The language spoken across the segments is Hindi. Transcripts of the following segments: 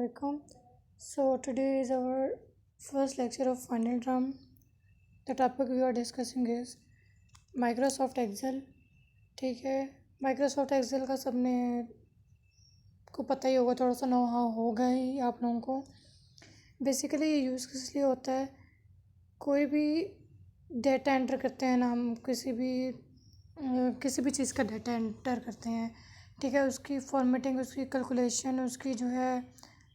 Assalamualaikum. So today is our first lecture of final term. The topic we are discussing is Microsoft Excel. ठीक है, Microsoft Excel का सबने को पता ही होगा, थोड़ा सा नो हाउ होगा ही आप लोगों को. बेसिकली ये यूज़ किस लिए होता है, कोई भी डेटा एंटर करते हैं ना हम, किसी भी चीज़ का डेटा एंटर करते हैं. ठीक है, उसकी फॉर्मेटिंग, उसकी कैलकुलेशन, उसकी जो है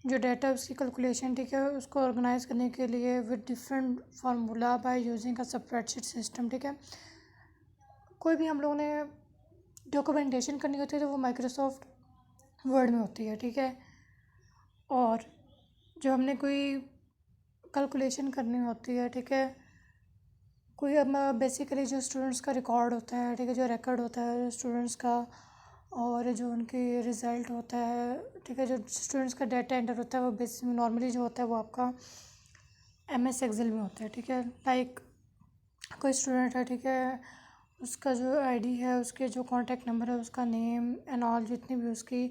जो डेटा उसकी कैलकुलेशन, ठीक है, उसको ऑर्गेनाइज करने के लिए with different formula by using a spreadsheet system. ठीक है, कोई भी हम लोगों ने डॉक्यूमेंटेशन करनी होती है तो वो माइक्रोसॉफ्ट वर्ड में होती है. ठीक है, और जो हमने कोई कैलकुलेशन करनी होती है, ठीक है, कोई अब बेसिकली जो स्टूडेंट्स का रिकॉर्ड होता है, ठीक है, जो रिकॉर्ड होता है स्टूडेंट्स का, और जो उनकी रिज़ल्ट होता है, ठीक है, जो स्टूडेंट्स का डाटा एंटर होता है वो बेसिक नॉर्मली जो होता है वो आपका MS एक्सेल में होता है. ठीक है, लाइक कोई स्टूडेंट है, ठीक है, उसका जो ID है, उसके जो कॉन्टैक्ट नंबर है, उसका नेम एंड ऑल, जितनी भी उसकी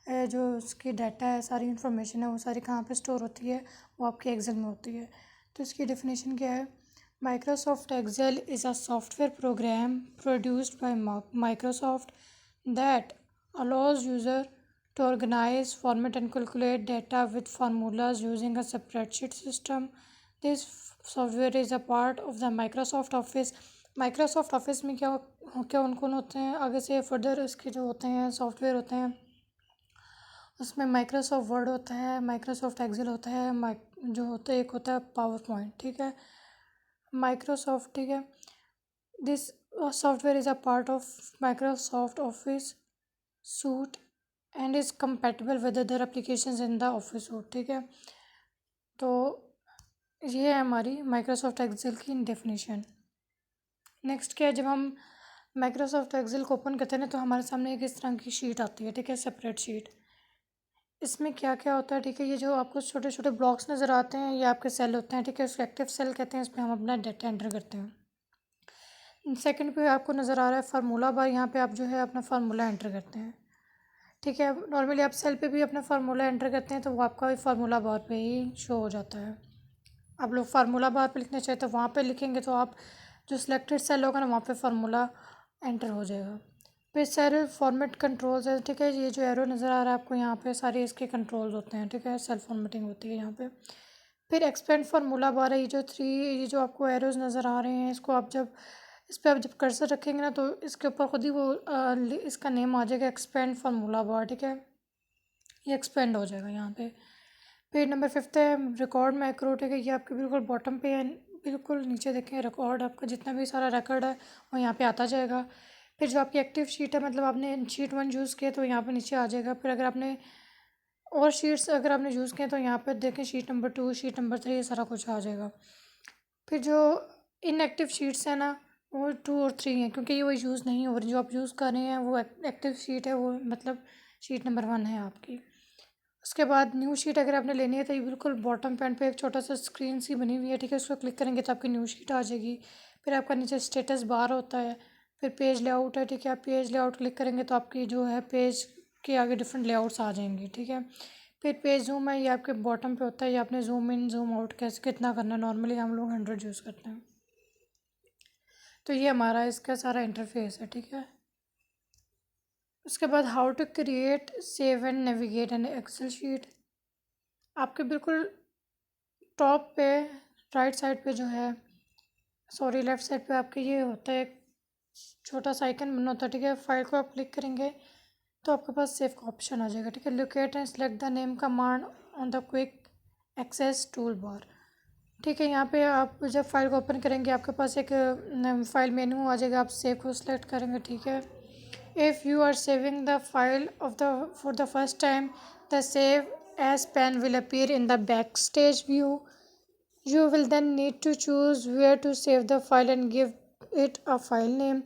जो उसकी डाटा है, सारी इन्फॉर्मेशन है, वो सारी कहाँ पे स्टोर होती है, वो आपके एक्सेल में होती है. तो इसकी डेफिनेशन क्या है? Microsoft Excel is a software program produced by Microsoft that allows user to organize, format and calculate data with formulas using a spreadsheet system. This software is a part of the Microsoft Office. Microsoft Office में क्या क्या कौन होते हैं, आगे से फर्दर इसके जो होते हैं सॉफ्टवेयर होते हैं, उसमें माइक्रोसॉफ्ट वर्ड होता है, माइक्रोसॉफ्ट एक्सेल होता है, जो होता है एक होता है पावर पॉइंट. ठीक है, माइक्रोसॉफ्ट, ठीक है, this software is a part of Microsoft office suit and is compatible with other applications in the office suit. ठीक है, तो ये है हमारी माइक्रोसॉफ्ट एक्सेल की डेफिनेशन. नेक्स्ट क्या है, जब हम माइक्रोसॉफ्ट एक्सेल को ओपन करते हैं ना तो हमारे सामने एक इस तरह की शीट आती है. ठीक है, सेपरेट शीट. इसमें क्या क्या होता है, ठीक है, ये जो आपको छोटे छोटे ब्लॉक्स नज़र आते हैं ये आपके सेल होते हैं. ठीक है, उसको एक्टिव सेल कहते हैं, इस पर हम अपना डाटा एंटर करते हैं. सेकंड पे आपको नज़र आ रहा है फार्मूला बार, यहाँ पे आप जो है अपना फार्मूला एंटर करते हैं. ठीक है, नॉर्मली आप सेल पे भी अपना फार्मूला एंटर करते हैं तो वो आपका फार्मूला बार पे ही शो हो जाता है. आप लोग फार्मूला बार पे लिखना चाहें तो वहाँ पे लिखेंगे तो आप जो सिलेक्टेड सेल होगा ना वहाँ पे फार्मूला एंटर हो जाएगा. फिर सारे फॉर्मेट कंट्रोल्स है. ठीक है, ये जो एरो नज़र आ रहा है आपको, यहाँ पे सारे इसके कंट्रोल्स होते हैं. ठीक है, सेल फॉर्मेटिंग होती है यहाँ पे. फिर एक्सपेंड फार्मूला बार है, ये जो आपको एरोज नज़र आ रहे हैं, इसको आप जब इस पर आप जब कर्सर रखेंगे ना तो इसके ऊपर खुद ही वो इसका नेम आ जाएगा, एक्सपेंड फार्मूला बार. ठीक है, ये एक्सपेंड हो जाएगा यहाँ पे. पेज नंबर 5 है रिकॉर्ड मैक्रो. ठीक है, ये आपके बिल्कुल बॉटम पे है, बिल्कुल नीचे देखें, रिकॉर्ड आपका जितना भी सारा रिकॉर्ड है वो यहाँ पे आता जाएगा. फिर जो आपकी एक्टिव शीट है, मतलब आपने शीट 1 यूज़ किया तो यहाँ पे नीचे आ जाएगा. फिर अगर आपने और शीट्स अगर आपने यूज़ किए तो यहाँ पर देखें शीट नंबर 2, शीट नंबर 3, ये सारा कुछ आ जाएगा. फिर जो इनएक्टिव शीट्स हैं ना वो 2 और 3 हैं, क्योंकि ये वो यूज़ नहीं हो रही. जो आप यूज़ कर रहे हैं वो एक्टिव शीट है, वो मतलब शीट नंबर 1 है आपकी. उसके बाद न्यू शीट अगर आपने लेनी है तो ये बिल्कुल बॉटम पैन पे एक छोटा सा स्क्रीन सी बनी हुई है. ठीक है, उसको क्लिक करेंगे तो आपकी न्यू शीट आ जाएगी. फिर आपका नीचे स्टेटस बार होता है. फिर पेज लेआउट है. ठीक है, आप पेज लेआउट क्लिक करेंगे तो आपकी जो है पेज के आगे डिफरेंट लेआउट्स आ जाएंगे. ठीक है, फिर पेज जूम है, ये आपके बॉटम पे होता है. ये आपने जूम इन जूम आउट कैसे कितना करना है, नॉर्मली हम लोग 100 यूज़ करते हैं. तो ये हमारा इसका सारा इंटरफेस है. ठीक है, उसके बाद how to create, save and navigate an Excel sheet. आपके बिल्कुल टॉप पे राइट साइड पे जो है, सॉरी लेफ़्ट साइड पे आपके ये होता है एक छोटा सा आइकन बना होता है. ठीक है, फाइल को आप क्लिक करेंगे तो आपके पास सेव का ऑप्शन आ जाएगा. ठीक है, locate and select the name command on the quick access tool bar. ठीक है, यहाँ पे आप जब फाइल को ओपन करेंगे आपके पास एक फाइल मेन्यू आ जाएगा, आप सेव को सिलेक्ट करेंगे. ठीक है, if you are saving the file for the first time, the save as pane will appear in the backstage view. You will then need to choose where to save the file and give it a file name.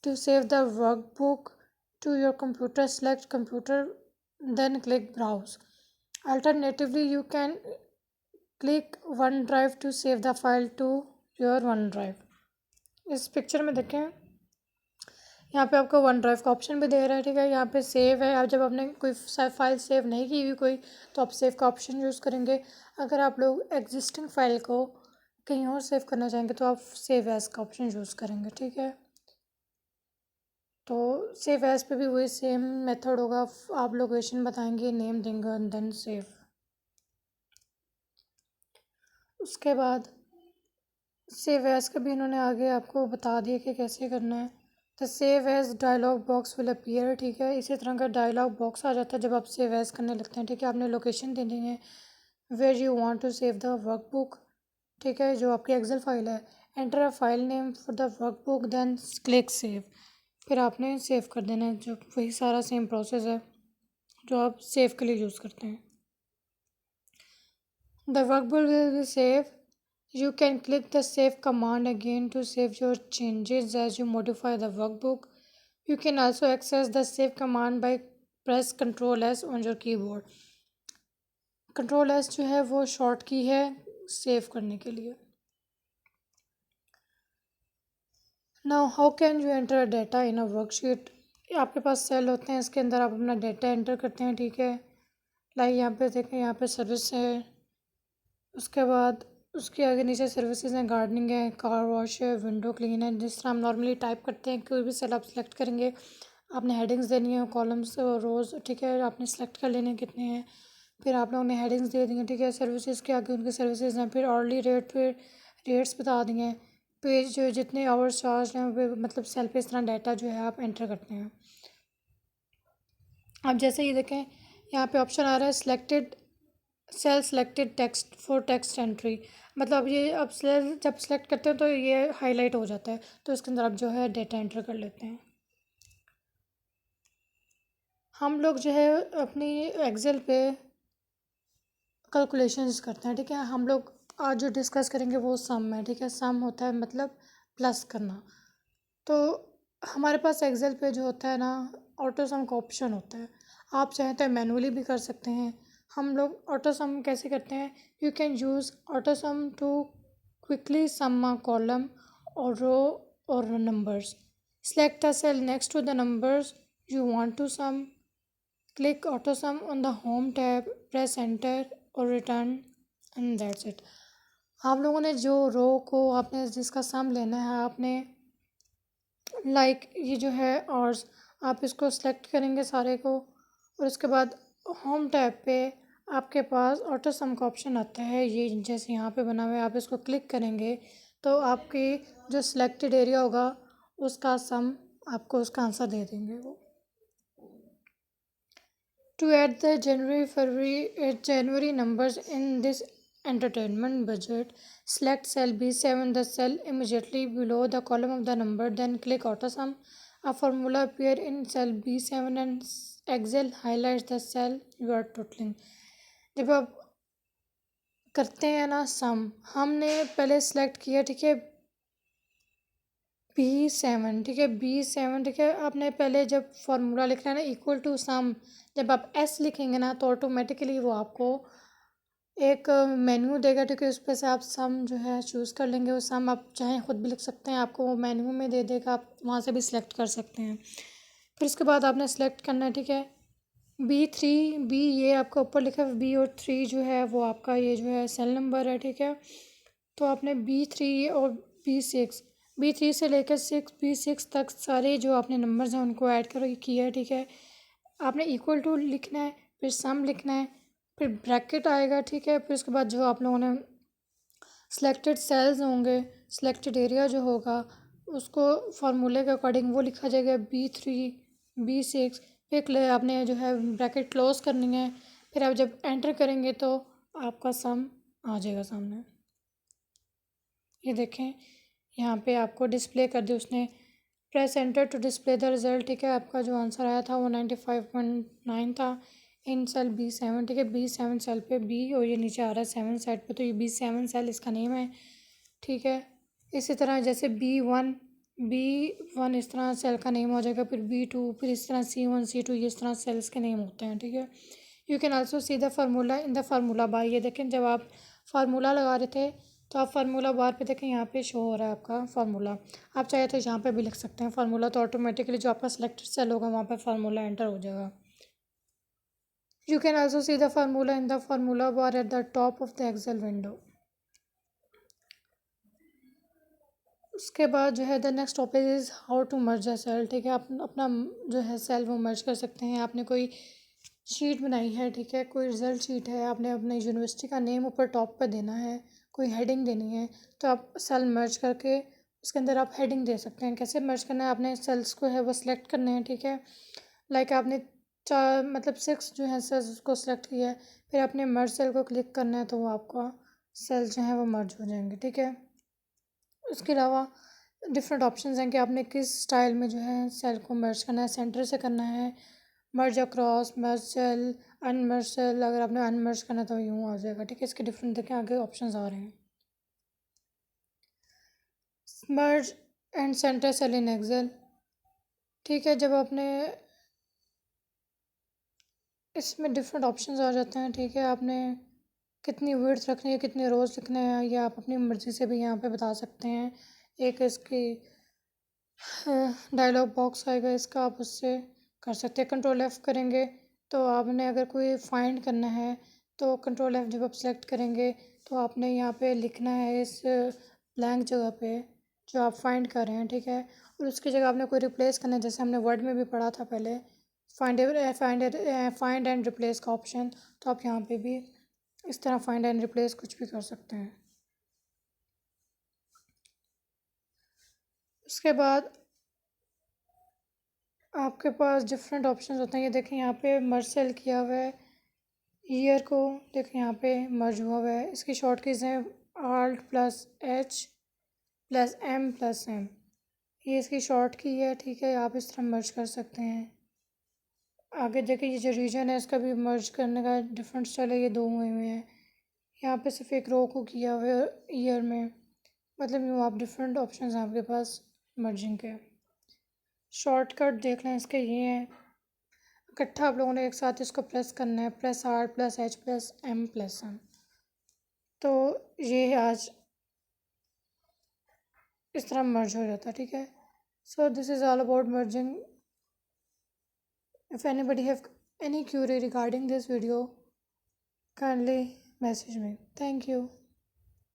To save the workbook to your computer, select computer, then click browse. Alternatively, you can click OneDrive to save the file to your OneDrive. इस पिक्चर में देखें, यहाँ पे आपको वन ड्राइव का ऑप्शन भी दे रहा है, ठीक है। यहाँ पे सेव है, आप जब आपने कोई फाइल सेव नहीं की हुई कोई, तो आप सेव का ऑप्शन यूज़ करेंगे। अगर आप लोग एग्जिस्टिंग फाइल को कहीं और सेव करना चाहेंगे तो आप सेव एज़ का ऑप्शन यूज़ करेंगे, ठीक है। तो सेव एज़ पे भी वही सेम मेथड होगा, आप लोकेशन बताएंगे, नेम देंगे एंड देन सेव। उसके बाद सेव एज़ का भी इन्होंने आगे आपको बता दिया कि कैसे करना है। तो save as dialog box will appear, ठीक है। इसी तरह का डायलॉग बॉक्स आ जाता है जब आप सेव एज़ करने लगते हैं, ठीक है। आपने लोकेशन देनी है where you want to save the workbook, ठीक है, जो आपकी एक्सेल फाइल है। Enter a file name for the workbook then click save, फिर आपने सेव कर देना है। जो वही सारा सेम प्रोसेस है जो आप सेव के लिए यूज़ करते हैं। The workbook will be save, you can click the save command again to save your changes as you modify the workbook. You can also access the save command by press Ctrl S on your keyboard. Ctrl S जो है वो शॉर्ट की है सेव करने के लिए। Now how can you enter data in a worksheet? आपके पास सेल होते हैं, इसके अंदर आप अपना डेटा एंटर करते हैं, ठीक है। लाइक यहाँ पे देखें, यहाँ पे सर्विस है, उसके बाद उसके आगे नीचे सर्विसेज हैं, गार्डनिंग है, कार वॉश है, विंडो क्लीन है। जिस तरह हम नॉर्मली टाइप करते हैं, कोई भी सेल आप सेलेक्ट करेंगे, आपने हेडिंग्स देनी है, कॉलम्स और रोज़, ठीक है, आपने सेलेक्ट कर लेने कितने हैं। फिर आप लोगों ने हेडिंग्स दे दी हैं, ठीक है। सर्विसेज के आगे उनकी सर्विसेज हैं, फिर ऑर्डरली रेट पे रेट्स बता दिए हैं। पेज जो जितने आवर्स चार्ज हैं मतलब सेल पे इस तरह डाटा जो है आप एंटर करते हैं। अब जैसे ही देखें यहाँ पे ऑप्शन आ रहा है selected cell selected text for text entry, मतलब ये अब सेल जब सेलेक्ट करते हैं तो ये हाईलाइट हो जाता है, तो इसके अंदर आप जो है डेटा एंटर कर लेते हैं। हम लोग जो है अपनी एक्सेल पे कैलकुलेशंस करते हैं, ठीक है। हम लोग आज जो डिस्कस करेंगे वो सम है, ठीक है। सम होता है मतलब प्लस करना। तो हमारे पास एक्सेल पे जो होता है ना, ऑटो सम का ऑप्शन होता है। आप चाहें तो मैनुअली भी कर सकते हैं। हम लोग ऑटो सम कैसे करते हैं, you can use auto sum to quickly sum a column और रो और numbers. Select a cell next to the numbers you want to sum, click auto sum on the home tab, press enter और return and that's it। आप लोगों ने जो रो को आपने जिसका सम लेना है, आपने ये जो है और आप इसको सेलेक्ट करेंगे सारे को, और उसके बाद होम टैब पे आपके पास ऑटो सम का ऑप्शन आता है, ये जैसे यहाँ पे बना हुआ है। आप इसको क्लिक करेंगे तो आपकी जो सिलेक्टेड एरिया होगा उसका सम आपको उसका आंसर दे देंगे वो। To add the January numbers in this entertainment budget, select cell B7, the cell immediately below the column of the number, then click AutoSum. A formula appear in cell B7 and Excel highlights the cell you are totaling. जब आप करते हैं ना सम, हमने पहले सेलेक्ट किया, ठीक है, B7, ठीक है, B7, ठीक है। आपने पहले जब फार्मूला लिखना है ना इक्वल टू सम, जब आप एस लिखेंगे ना तो ऑटोमेटिकली वो आपको एक मेन्यू देगा, ठीक है। उस पर से आप सम जो है चूज़ कर लेंगे। वो सम आप चाहें ख़ुद भी लिख सकते हैं, आपको वो मेन्यू में दे देगा, आप वहाँ से भी सिलेक्ट कर सकते हैं। फिर उसके बाद आपने सेलेक्ट करना है, ठीक है। B3 ये आपका ऊपर लिखा है, B और 3 जो है वो आपका ये जो है सेल नंबर है, ठीक है। तो आपने B3 और B3 से लेकर B6 तक सारे जो आपने नंबर्स हैं उनको ऐड कर किया है, ठीक है। आपने इक्वल टू लिखना है, फिर सम लिखना है, फिर ब्रैकेट आएगा, ठीक है। फिर उसके बाद जो आप लोगों ने सिलेक्टेड सेल्स होंगे, सिलेक्टेड एरिया जो होगा उसको फार्मूले के अकॉर्डिंग वो लिखा जाएगा B3 B6। फिर आपने जो है ब्रैकेट क्लोज करनी है, फिर आप जब एंटर करेंगे तो आपका सम आ जाएगा सामने। ये देखें यहाँ पे आपको डिस्प्ले कर दी उसने, press enter to display the result, ठीक है। आपका जो आंसर आया था वो 95.9 था इन सेल B7, ठीक है। B7 सेल पे B और ये नीचे आ रहा है 7 साइड पे, तो ये B7 सेल इसका नेम है, ठीक है। इसी तरह जैसे B1 इस तरह सेल का नेम हो जाएगा, फिर B2, फिर इस तरह C1 C2 ये इस तरह सेल्स के नेम होते हैं, ठीक है। You can also see the formula in the formula बार, ये देखें जब आप फार्मूला लगा रहे थे तो आप फार्मूला बार पे देखें, यहाँ पे शो हो रहा है आपका फार्मूला। आप चाहे तो यहाँ पे भी लिख सकते हैं फार्मूला, तो ऑटोमेटिकली जो आपका सिलेक्टेड सेल होगा वहाँ पे फार्मूला एंटर हो जाएगा। You can also see the formula in the formula bar at the top of the Excel window. उसके बाद जो है the next topic is how to merge a cell. ठीक है, आप अपना जो है सेल वो मर्ज कर सकते हैं। आपने कोई शीट बनाई है, ठीक है, कोई रिज़ल्ट शीट है, आपने अपने यूनिवर्सिटी का नेम ऊपर टॉप पर देना है, कोई हेडिंग देनी है, तो आप सेल मर्ज करके उसके अंदर आप हेडिंग दे सकते हैं। कैसे मर्ज करना है, आपने सेल्स को है वो सिलेक्ट करने हैं। ठीक है, लाइक आपने चार मतलब 6 जो है सेल्स उसको सिलेक्ट किया है, फिर आपने मर्ज सेल को क्लिक करना है, तो वो आपका सेल जो है वो मर्ज हो जाएंगे। ठीक है, उसके अलावा डिफरेंट ऑप्शंस हैं कि आपने किस स्टाइल में जो है सेल को मर्ज करना है, सेंटर से करना है, merge across, merge cell, unmerge cell. अगर आपने अनमर्ज करना है तो यूँ आ जाएगा। ठीक है, इसके डिफरेंट देखें आगे ऑप्शंस आ रहे हैं। Merge and center cell in Excel. ठीक है, जब आपने इसमें डिफरेंट ऑप्शंस आ जाते हैं। ठीक है, आपने कितनी विड्थ रखनी है, कितने रोज़ लिखने हैं, ये आप अपनी मर्ज़ी से भी यहाँ पे बता सकते हैं। एक इसकी डायलॉग बॉक्स आएगा इसका, आप उससे कर सकते हैं। कंट्रोल एफ़ करेंगे तो आपने अगर कोई फाइंड करना है तो कंट्रोल एफ़ जब आप सेलेक्ट करेंगे तो आपने यहाँ पे लिखना है इस ब्लैंक जगह पे जो आप फाइंड कर रहे हैं। ठीक है, और उसकी जगह आपने कोई रिप्लेस करना है, जैसे हमने वर्ड में भी पढ़ा था पहले, फाइंड एंड रिप्लेस का ऑप्शन। तो आप यहाँ पे भी इस तरह फाइंड एंड रिप्लेस कुछ भी कर सकते हैं। उसके बाद आपके पास डिफरेंट ऑप्शंस होते हैं। ये देखें यहाँ पे मर्ज सेल किया हुआ है, ईयर को देखें यहाँ पे मर्ज हुआ हुआ है। इसकी शॉर्ट कीज़ हैं alt plus H plus M plus M, ये इसकी शॉर्ट की है। ठीक है, आप इस तरह मर्ज कर सकते हैं। आगे देखिए ये जो रीजन है इसका भी मर्ज करने का डिफरेंट स्टाइल है, ये दो हुए हुए हैं। यहाँ पे सिर्फ एक रो को किया हुआ है ईयर में, मतलब यूँ आप डिफरेंट ऑप्शन हैं आपके पास मर्जिंग के। शॉर्टकट देख लें इसके ये हैं, इकट्ठा आप लोगों ने एक साथ इसको प्रेस करना है, plus R plus H plus M plus M. तो ये आज इस तरह मर्ज हो जाता है। ठीक है, so this is all about merging. If anybody have any Curie regarding this video, kindly message me. Thank you.